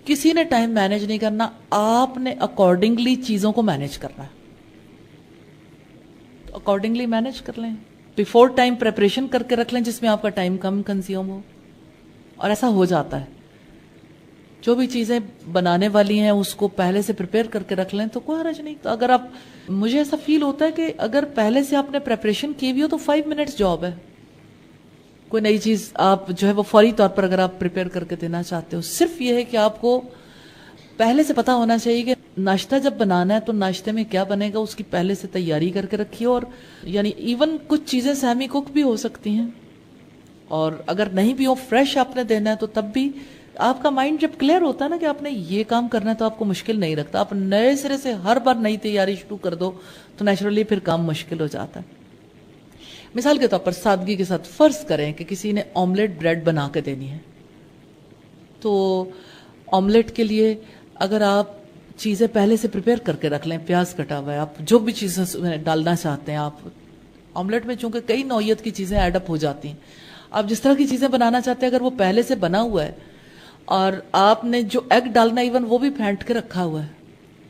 کسی نے time manage نہیں کرنا، آپ نے اکارڈنگلی چیزوں کو مینج کرنا ہے، اکارڈنگلی مینج کر لیں، بیفور ٹائم پریپریشن کر کے رکھ لیں جس میں آپ کا ٹائم کم کنزیوم ہو، اور ایسا ہو جاتا ہے۔ جو بھی چیزیں بنانے والی ہیں اس کو پہلے سے پریپیئر کر کے رکھ لیں تو کوئی حرج نہیں۔ تو اگر آپ، مجھے ایسا فیل ہوتا ہے کہ اگر پہلے سے آپ نے پریپریشن کی بھی ہو تو 5 منٹس جاب ہے، کوئی نئی چیز آپ جو ہے وہ فوری طور پر اگر آپ پریپیئر کر کے دینا چاہتے ہو، صرف یہ ہے کہ آپ کو پہلے سے پتا ہونا چاہیے کہ ناشتہ جب بنانا ہے تو ناشتے میں کیا بنے گا، اس کی پہلے سے تیاری کر کے رکھیے۔ اور یعنی ایون کچھ چیزیں سیمی کوک بھی ہو سکتی ہیں، اور اگر نہیں بھی ہو فریش آپ نے دینا ہے تو تب بھی آپ کا مائنڈ جب کلیئر ہوتا ہے نا کہ آپ نے یہ کام کرنا ہے تو آپ کو مشکل نہیں رکھتا۔ آپ نئے سرے سے ہر بار نئی تیاری شروع کر دو تو نیچرلی پھر کام مشکل ہو جاتا ہے۔ مثال کے طور پر سادگی کے ساتھ فرض کریں کہ کسی نے آملیٹ بریڈ بنا کے دینی ہے، تو آملیٹ کے لیے اگر آپ چیزیں پہلے سے پریپیئر کر کے رکھ لیں، پیاز کٹا ہوا ہے، آپ جو بھی چیزیں ڈالنا چاہتے ہیں، آپ آملیٹ میں چونکہ کئی نوعیت کی چیزیں ایڈ اپ ہو جاتی ہیں، آپ جس طرح کی چیزیں بنانا چاہتے ہیں اگر وہ پہلے سے بنا ہوا ہے اور آپ نے جو ایگ ڈالنا ایون وہ بھی پھینٹ کے رکھا ہوا ہے،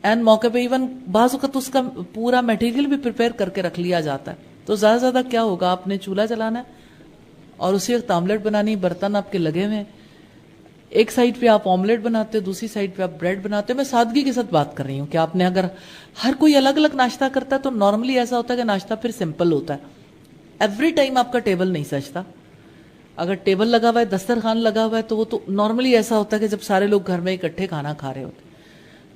این موقع پہ ایون بعض اوقات اس کا پورا میٹیریل بھی پریپیئر کر کے رکھ لیا جاتا ہے، تو زیادہ زیادہ کیا ہوگا، آپ نے چولہا جلانا ہے اور اسی وقت آملیٹ بنانی، برتن آپ کے لگے ہوئے ہیں، ایک سائیڈ پہ آپ آملیٹ بناتے ہو، دوسری سائیڈ پہ آپ بریڈ بناتے ہو۔ میں سادگی کے ساتھ بات کر رہی ہوں کہ آپ نے اگر ہر کوئی الگ الگ ناشتہ کرتا ہے تو نارملی ایسا ہوتا ہے کہ ناشتہ پھر سمپل ہوتا ہے، ایوری ٹائم آپ کا ٹیبل نہیں سجتا۔ اگر ٹیبل لگا ہوا ہے، دسترخوان لگا ہوا ہے تو وہ تو نارملی ایسا ہوتا ہے کہ جب سارے لوگ گھر میں اکٹھے کھانا کھا رہے ہوتے،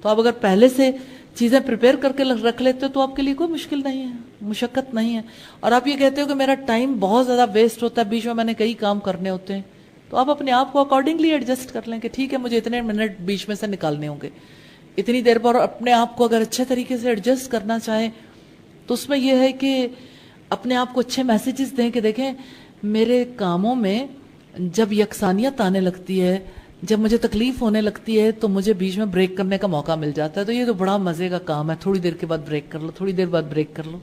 تو آپ اگر پہلے سے چیزیں پریپیئر کر کے رکھ لیتے ہو تو آپ کے لیے کوئی مشکل نہیں ہے، مشقت نہیں ہے۔ اور آپ یہ کہتے ہو کہ میرا ٹائم بہت زیادہ ویسٹ ہوتا ہے، بیچ میں نے کئی کام کرنے ہوتے ہیں، تو آپ اپنے آپ کو اکارڈنگلی ایڈجسٹ کر لیں کہ ٹھیک ہے مجھے اتنے منٹ بیچ میں سے نکالنے ہوں گے، اتنی دیر پر اپنے آپ کو اگر اچھے طریقے سے ایڈجسٹ کرنا چاہیں تو اس میں یہ ہے کہ اپنے آپ کو اچھے میسیجز دیں کہ دیکھیں میرے کاموں میں جب یکسانیت آنے لگتی ہے، جب مجھے تکلیف ہونے لگتی ہے تو مجھے بیچ میں بریک کرنے کا موقع مل جاتا ہے، تو یہ تو بڑا مزے کا کام ہے، تھوڑی دیر کے بعد بریک کر لو، تھوڑی دیر بعد بریک کر لو،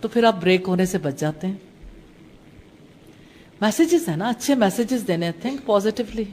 تو پھر آپ بریک ہونے سے بچ جاتے ہیں۔ میسیجز ہیں نا، اچھے میسیجز دینے، تھنک پازیٹیولی۔